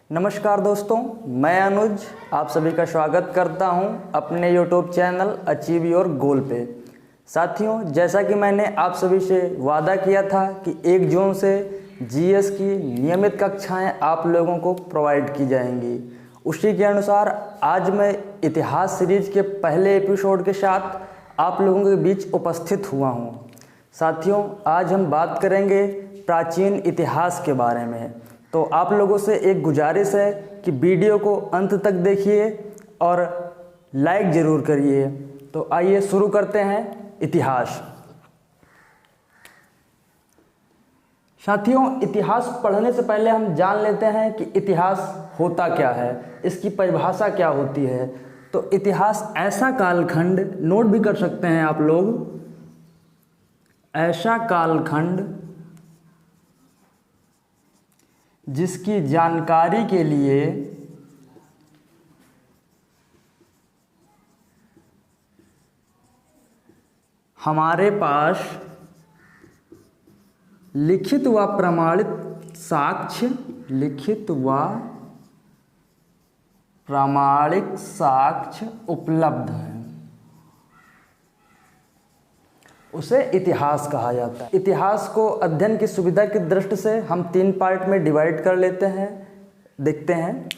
नमस्कार दोस्तों, मैं अनुज आप सभी का स्वागत करता हूं अपने YouTube channel achieve your goal पे। साथियों, जैसा कि मैंने आप सभी से वादा किया था कि 1 जून से जीएस की नियमित कक्षाएं आप लोगों को प्रोवाइड की जाएंगी, उसी के अनुसार आज मैं इतिहास सीरीज के पहले एपिसोड के साथ आप लोगों के बीच उपस्थित हुआ हूं। साथियों, आज हम बात करेंगे प्राचीन इतिहास के बारे में। तो आप लोगों से एक गुजारिश है कि वीडियो को अंत तक देखिए और लाइक ज़रूर करिए। तो आइए शुरू करते हैं इतिहास। साथियों, इतिहास पढ़ने से पहले हम जान लेते हैं कि इतिहास होता क्या है, इसकी परिभाषा क्या होती है। तो इतिहास ऐसा कालखंड, नोट भी कर सकते हैं आप लोग, ऐसा कालखंड जिसकी जानकारी के लिए हमारे पास लिखित व प्रमाणित साक्ष्य, लिखित व प्रामाणिक साक्ष्य उपलब्ध है, उसे इतिहास कहा जाता है। इतिहास को अध्ययन की सुविधा की दृष्टि से हम 3 पार्ट में डिवाइड कर लेते हैं। देखते हैं,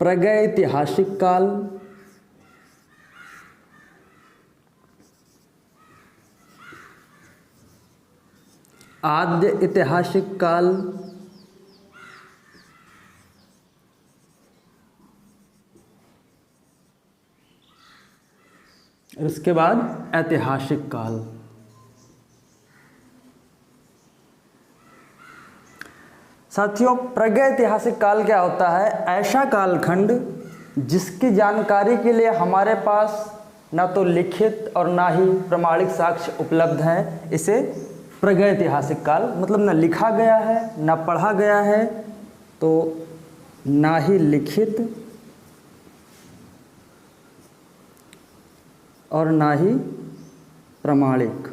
प्रागैतिहासिक काल, आद्य ऐतिहासिक काल, इसके बाद ऐतिहासिक काल। साथियों, प्रागैतिहासिक काल क्या होता है? ऐसा कालखंड जिसकी जानकारी के लिए हमारे पास ना तो लिखित और ना ही प्रमाणिक साक्ष्य उपलब्ध हैं, इसे प्रागैतिहासिक काल मतलब ना लिखा गया है ना पढ़ा गया है, तो ना ही लिखित और ना ही प्रमाणिक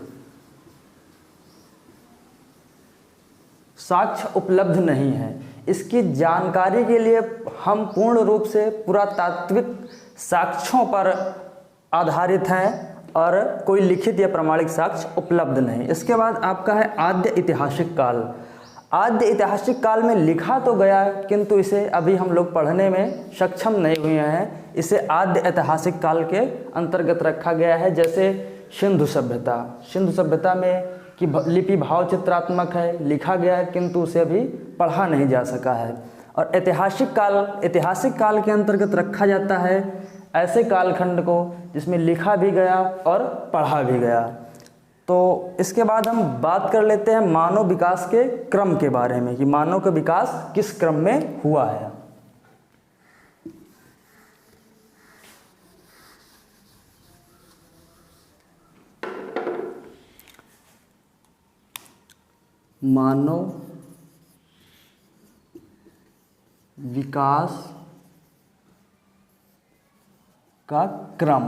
साक्ष्य उपलब्ध नहीं है। इसकी जानकारी के लिए हम पूर्ण रूप से पुरातात्विक साक्ष्यों पर आधारित हैं और कोई लिखित या प्रमाणिक साक्ष्य उपलब्ध नहीं। इसके बाद आपका है आद्य ऐतिहासिक काल। आद्य ऐतिहासिक काल में लिखा तो गया है, किंतु इसे अभी हम लोग पढ़ने में सक्षम नहीं हुए हैं। इसे आद्य ऐतिहासिक काल के अंतर्गत रखा गया है। जैसे सिंधु सभ्यता, सिंधु सभ्यता में की लिपि भाव चित्रात्मक है, लिखा गया है किंतु उसे अभी पढ़ा नहीं जा सका है। और ऐतिहासिक काल के अंतर्गत रखा जाता है ऐसे कालखंड को जिसमें लिखा भी गया और पढ़ा भी गया। तो इसके बाद हम बात कर लेते हैं मानव विकास के क्रम के बारे में कि मानव का विकास किस क्रम में हुआ है। मानव विकास का क्रम।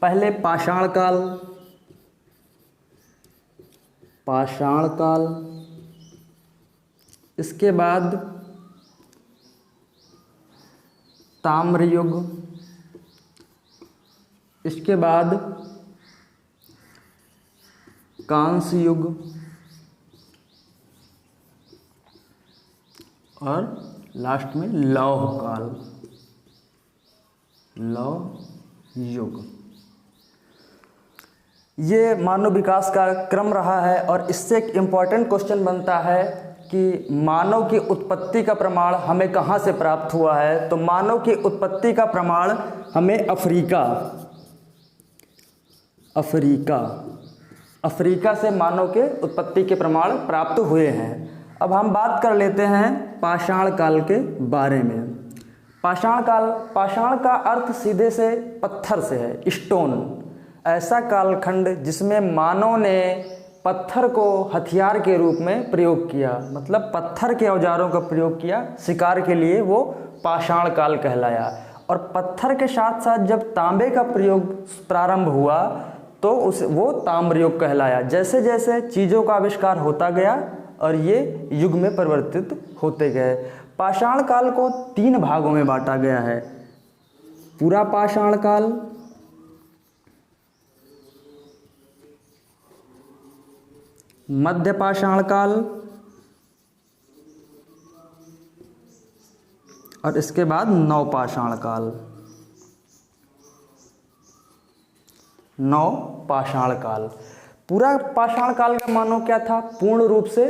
पहले पाषाण काल, इसके बाद ताम्र युग, इसके बाद कांस्य युग और लास्ट में लौह काल, लौह युग। ये मानव विकास का क्रम रहा है। और इससे एक इम्पॉर्टेंट क्वेश्चन बनता है कि मानव की उत्पत्ति का प्रमाण हमें कहाँ से प्राप्त हुआ है? तो मानव की उत्पत्ति का प्रमाण हमें अफ्रीका से मानव के उत्पत्ति के प्रमाण प्राप्त हुए हैं। अब हम बात कर लेते हैं पाषाण काल के बारे में। पाषाण का अर्थ सीधे से पत्थर से है, स्टोन। ऐसा कालखंड जिसमें मानव ने पत्थर को हथियार के रूप में प्रयोग किया, मतलब पत्थर के औजारों का प्रयोग किया शिकार के लिए, वो पाषाण काल कहलाया। और पत्थर के साथ साथ जब तांबे का प्रयोग प्रारंभ हुआ तो वो ताम्र युग कहलाया। जैसे जैसे चीज़ों का आविष्कार होता गया और ये युग में परिवर्तित होते गए। पाषाण काल को 3 भागों में बांटा गया है। पूरा पाषाण काल, मध्य पाषाण काल और इसके बाद नवपाषाण काल। नवपाषाण काल, पूरा पाषाण काल का मानो क्या था? पूर्ण रूप से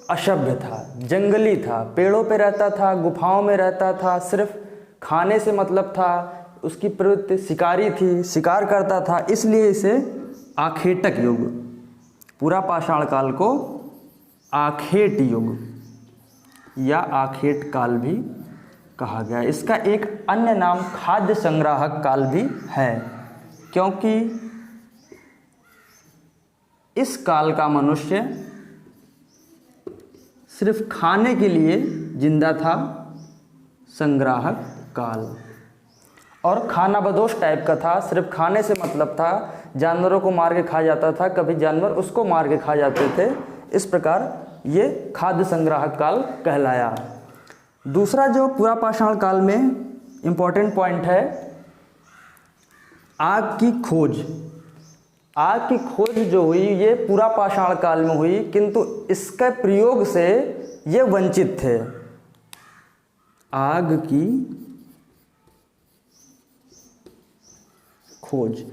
असभ्य था, जंगली था, पेड़ों पे रहता था, गुफाओं में रहता था, सिर्फ खाने से मतलब था, उसकी प्रवृत्ति शिकारी थी, शिकार करता था, इसलिए इसे आखेटक युग, पूरा पाषाण काल को आखेट युग या आखेट काल भी कहा गया। इसका एक अन्य नाम खाद्य संग्राहक काल भी है, क्योंकि इस काल का मनुष्य सिर्फ खाने के लिए जिंदा था, संग्राहक काल, और खाना बदोश टाइप का था, सिर्फ खाने से मतलब था, जानवरों को मार के खा जाता था, कभी जानवर उसको मार के खा जाते थे। इस प्रकार ये खाद्य संग्राहक काल कहलाया। दूसरा जो पूरा पाषाण काल में इम्पोर्टेंट पॉइंट है, आग की खोज। आग की खोज जो हुई ये पूरा पाषाण काल में हुई, किंतु इसके प्रयोग से ये वंचित थे। आग की खोज,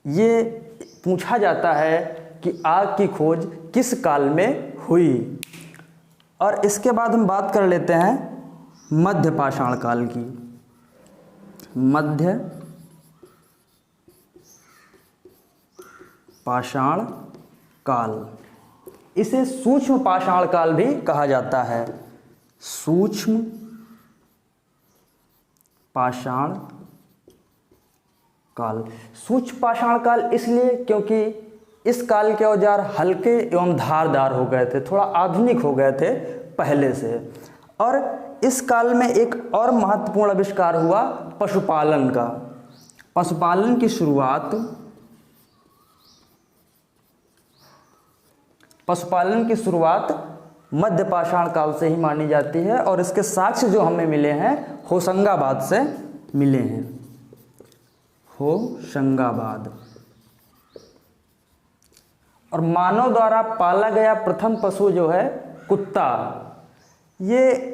ये पूछा जाता है कि आग की खोज किस काल में हुई। और इसके बाद हम बात कर लेते हैं मध्य पाषाण काल की। मध्य पाषाण काल, इसे सूक्ष्म पाषाण काल भी कहा जाता है। सूक्ष्म पाषाण काल, सूक्ष्म पाषाण काल इसलिए क्योंकि इस काल के औजार हल्के एवं धारदार हो गए थे, थोड़ा आधुनिक हो गए थे पहले से। और इस काल में एक और महत्वपूर्ण आविष्कार हुआ पशुपालन का। पशुपालन की शुरुआत मध्य पाषाण काल से ही मानी जाती है, और इसके साक्ष्य जो हमें मिले हैं होशंगाबाद से मिले हैं। होशंगाबाद। और मानव द्वारा पाला गया प्रथम पशु जो है कुत्ता। ये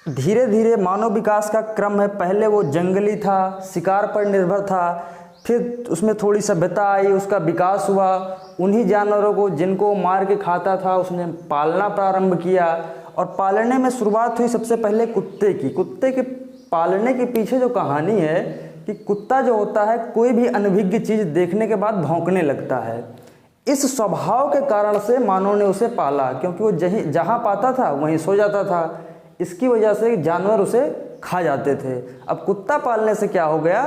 धीरे धीरे मानव विकास का क्रम है। पहले वो जंगली था, शिकार पर निर्भर था, फिर उसमें थोड़ी सभ्यता आई, उसका विकास हुआ। उन्हीं जानवरों को जिनको मार के खाता था उसने पालना प्रारंभ किया, और पालने में शुरुआत हुई सबसे पहले कुत्ते की। कुत्ते के पालने के पीछे जो कहानी है कि कुत्ता जो होता है कोई भी अनभिज्ञ चीज़ देखने के बाद भौंकने लगता है। इस स्वभाव के कारण से मानव ने उसे पाला, क्योंकि वो जहाँ पाता था वहीं सो जाता था। इसकी वजह से जानवर उसे खा जाते थे। अब कुत्ता पालने से क्या हो गया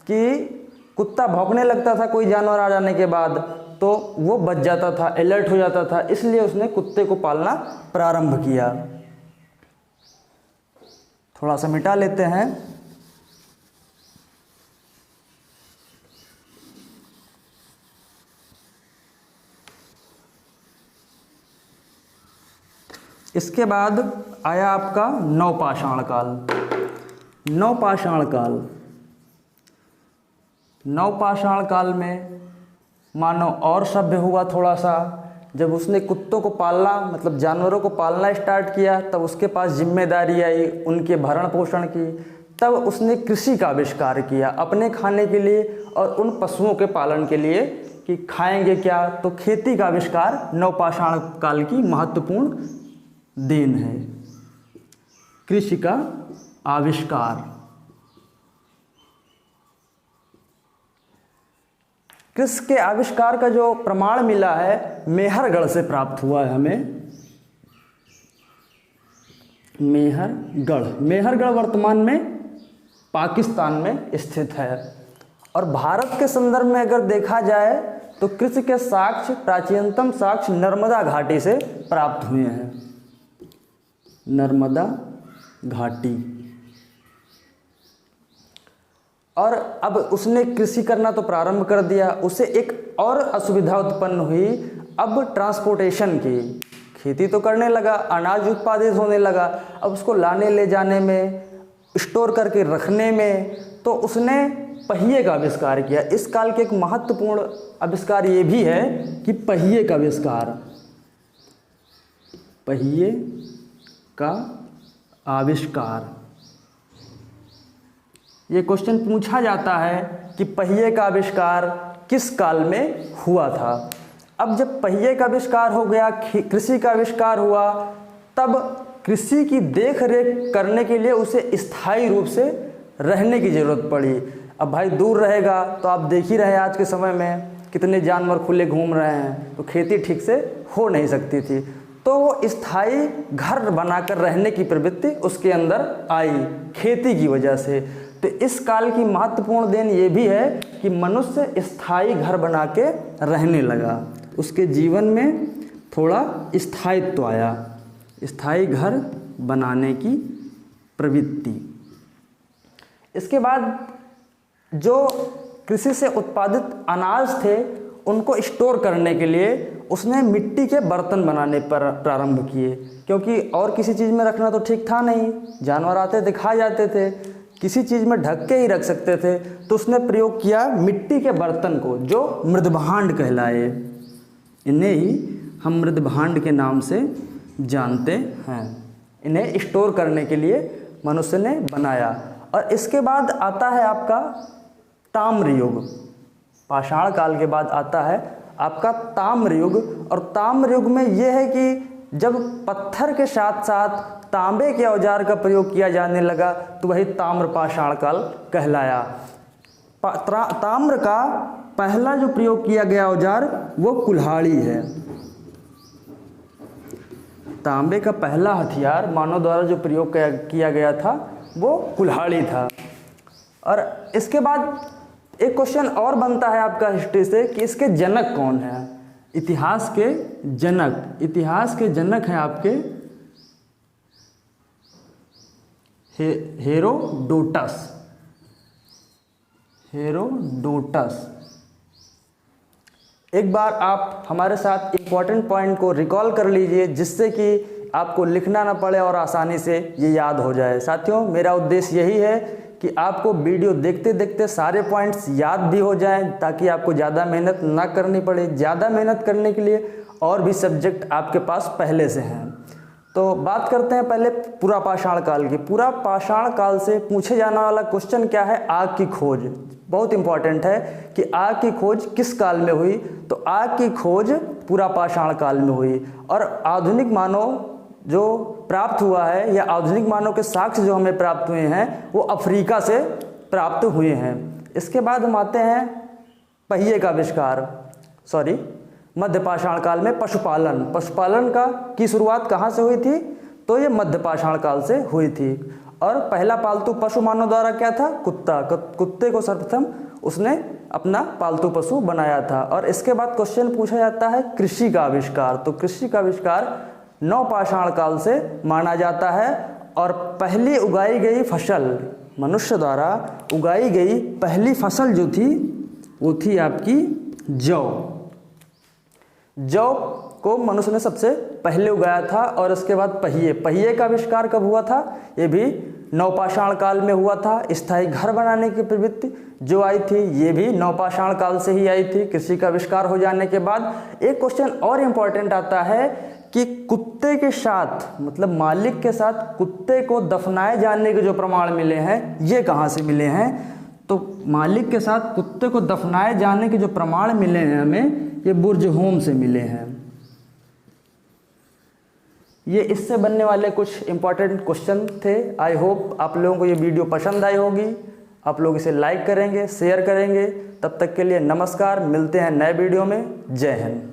कि कुत्ता भौंकने लगता था कोई जानवर आ जाने के बाद, तो वो बच जाता था, अलर्ट हो जाता था, इसलिए उसने कुत्ते को पालना प्रारंभ किया। थोड़ा सा मिटा लेते हैं। इसके बाद आया आपका नवपाषाण काल। नवपाषाण काल में मानव और सभ्य हुआ थोड़ा सा। जब उसने कुत्तों को पालना मतलब जानवरों को पालना स्टार्ट किया, तब उसके पास जिम्मेदारी आई उनके भरण पोषण की। तब उसने कृषि का आविष्कार किया अपने खाने के लिए और उन पशुओं के पालन के लिए कि खाएंगे क्या। तो खेती का आविष्कार नवपाषाण काल की महत्वपूर्ण देन है, कृषि का आविष्कार। कृषि के आविष्कार का जो प्रमाण मिला है मेहरगढ़ से प्राप्त हुआ है हमें। मेहरगढ़ वर्तमान में पाकिस्तान में स्थित है। और भारत के संदर्भ में अगर देखा जाए तो कृषि के साक्ष्य, प्राचीनतम साक्ष्य नर्मदा घाटी से प्राप्त हुए हैं। नर्मदा घाटी। और अब उसने कृषि करना तो प्रारंभ कर दिया, उसे एक और असुविधा उत्पन्न हुई अब ट्रांसपोर्टेशन की। खेती तो करने लगा, अनाज उत्पादित होने लगा, अब उसको लाने ले जाने में, स्टोर करके रखने में, तो उसने पहिए का आविष्कार किया। इस काल के एक महत्वपूर्ण आविष्कार ये भी है कि पहिए का आविष्कार, पहिए का आविष्कार। ये क्वेश्चन पूछा जाता है कि पहिए का आविष्कार किस काल में हुआ था। अब जब पहिए का आविष्कार हो गया, कृषि का आविष्कार हुआ, तब कृषि की देख रेख करने के लिए उसे स्थायी रूप से रहने की ज़रूरत पड़ी। अब भाई दूर रहेगा तो आप देख ही रहे हैं आज के समय में कितने जानवर खुले घूम रहे हैं, तो खेती ठीक से हो नहीं सकती थी। तो वो स्थायी घर बनाकर रहने की प्रवृत्ति उसके अंदर आई खेती की वजह से। तो इस काल की महत्वपूर्ण देन ये भी है कि मनुष्य स्थायी घर बना के रहने लगा, उसके जीवन में थोड़ा स्थायित्व आया, स्थायी घर बनाने की प्रवृत्ति। इसके बाद जो कृषि से उत्पादित अनाज थे उनको स्टोर करने के लिए उसने मिट्टी के बर्तन बनाने पर प्रारंभ किए, क्योंकि और किसी चीज़ में रखना तो ठीक था नहीं, जानवर आते थे खा जाते थे, किसी चीज़ में ढक के ही रख सकते थे। तो उसने प्रयोग किया मिट्टी के बर्तन को, जो मृदभांड कहलाए। इन्हें ही हम मृदभांड के नाम से जानते हैं। इन्हें स्टोर करने के लिए मनुष्य ने बनाया। और इसके बाद आता है आपका ताम्र युग। पाषाण काल के बाद आता है आपका ताम्र युग। और ताम्र युग में यह है कि जब पत्थर के साथ साथ तांबे के औजार का प्रयोग किया जाने लगा तो वही ताम्र पाषाण काल कहलाया। ताम्र का पहला जो प्रयोग किया गया औजार वो कुल्हाड़ी है। तांबे का पहला हथियार मानव द्वारा जो प्रयोग किया गया था वो कुल्हाड़ी था। और इसके बाद एक क्वेश्चन और बनता है आपका हिस्ट्री से कि इसके जनक कौन है। इतिहास के जनक, इतिहास के जनक हैं आपके हेरोडोटस। हेरोडोटस। एक बार आप हमारे साथ इम्पॉर्टेंट पॉइंट को रिकॉल कर लीजिए जिससे कि आपको लिखना ना पड़े और आसानी से ये याद हो जाए। साथियों, मेरा उद्देश्य यही है कि आपको वीडियो देखते देखते सारे पॉइंट्स याद भी हो जाएं ताकि आपको ज़्यादा मेहनत ना करनी पड़े। ज़्यादा मेहनत करने के लिए और भी सब्जेक्ट आपके पास पहले से हैं। तो बात करते हैं पहले पूरा पाषाण काल की। पूरा पाषाण काल से पूछे जाने वाला क्वेश्चन क्या है? आग की खोज। बहुत इंपॉर्टेंट है कि आग की खोज किस काल में हुई? तो आग की खोज पूरा पाषाण काल में हुई। और आधुनिक मानव जो प्राप्त हुआ है या आधुनिक मानव के साक्ष्य जो हमें प्राप्त हुए हैं वो अफ्रीका से प्राप्त हुए हैं। इसके बाद हम आते हैं पहिए का आविष्कार, मध्य पाषाण काल में पशुपालन। पशुपालन की शुरुआत कहाँ से हुई थी? तो ये मध्य पाषाण काल से हुई थी। और पहला पालतू पशु मानव द्वारा क्या था? कुत्ता। कुत्ते को सर्वप्रथम उसने अपना पालतू पशु बनाया था। और इसके बाद क्वेश्चन पूछा जाता है कृषि का आविष्कार। तो कृषि का आविष्कार नवपाषाण काल से माना जाता है। और पहली उगाई गई फसल, मनुष्य द्वारा उगाई गई पहली फसल जो थी वो थी आपकी जौ। जौ को मनुष्य ने सबसे पहले उगाया था। और इसके बाद पहिए का आविष्कार कब हुआ था? ये भी नवपाषाण काल में हुआ था। स्थायी घर बनाने की प्रवृत्ति जो आई थी ये भी नवपाषाण काल से ही आई थी। कृषि का आविष्कार हो जाने के बाद एक क्वेश्चन और इम्पॉर्टेंट आता है कि कुत्ते के साथ, मतलब मालिक के साथ कुत्ते को दफनाए जाने के जो प्रमाण मिले हैं ये कहाँ से मिले हैं? तो मालिक के साथ कुत्ते को दफनाए जाने के जो प्रमाण मिले हैं हमें, ये बुर्जहोम से मिले हैं। ये इससे बनने वाले कुछ इंपॉर्टेंट क्वेश्चन थे। आई होप आप लोगों को ये वीडियो पसंद आई होगी। आप लोग इसे लाइक करेंगे, शेयर करेंगे। तब तक के लिए नमस्कार, मिलते हैं नए वीडियो में। जय हिंद।